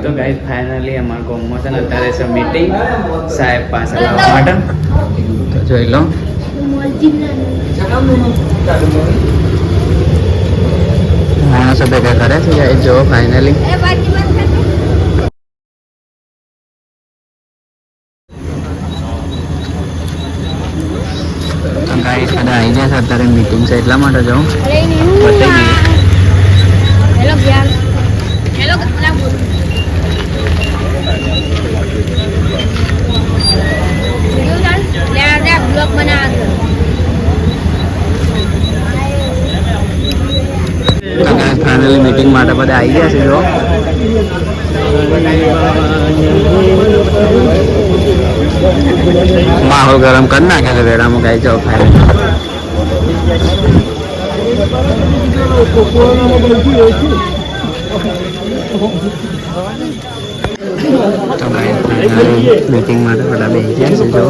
તો guys finally અમારા ગામમાં છે ને અત્યારે છે મીટિંગ સાહેબ પાસે લાવવા માટે. તો જોઈ લો માણસો ભેગા કરે છે ગાઈસ. જો ફાઇનલી ગાઈસ બધા આવી ગયા છે અત્યારે મીટિંગ છે એટલા માટે જાઉં બતાવી દઈએ. હેલો જ્ઞાન હેલો કેટલા બોલ લે આ બ્લોગ બના ફાઇનલી મીટિંગ માટે બધા આવી ગયા છે. જો માહોલ ગરમ કરી નાખે છે વેળામાં ગાઈ. જાઓ ફાઇનલી મીટિંગ માટે બધા બેસી ગયા છે. જો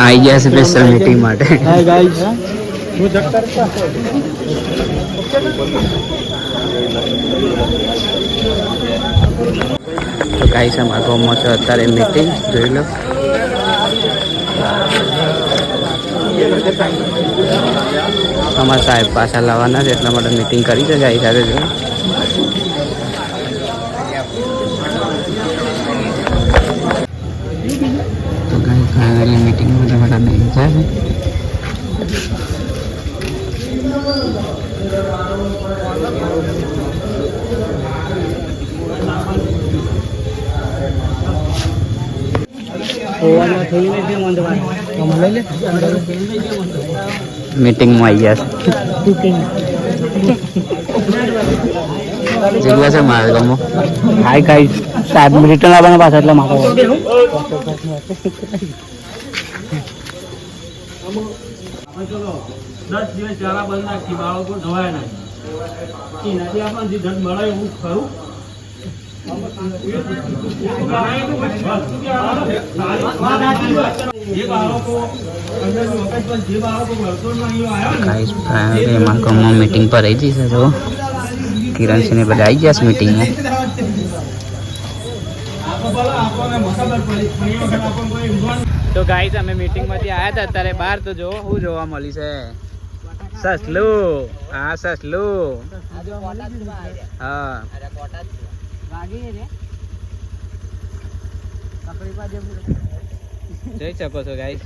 આવી ગયા છે સ્પેશિયલ મીટિંગ માટે. તો ગાઈસ અમારા ગામમાં છે અત્યારે મીટિંગ જોઈ લો. અમારા સાહેબ પાછા લાવવાના છે એટલા માટે મીટિંગ કરી છે ગાઈસ સાથે. જો તો ગાઈસ ફાઇનલી મીટિંગ બધા બધા બેસી જાય છે. મીટિંગમાં આવી ગયા છે. જગ્યા છે મારે ગમો. હાઈ ગાઈસ સાહેબ રિટર્ન આવવાના પાછા એટલે મારો ચલો 10 દિવસ ચારા બંધ નાખી બાળકો ધવાય નહીં એનાથી આપણને જે ધન મળે એવું ખરું. એમાં ગામમાં મીટિંગ પર આવી જઈ છે. તો કિરણસિંહ બધા આવી ગયા છે મીટિંગમાં. તો ગાઈસ અમે મીટિંગમાંથી આવ્યા હતા અત્યારે બહાર. તો જો શું જોવા મળી છે? સસલું. હા સસલું. હા જોઈ શકો છો ગાઈસ.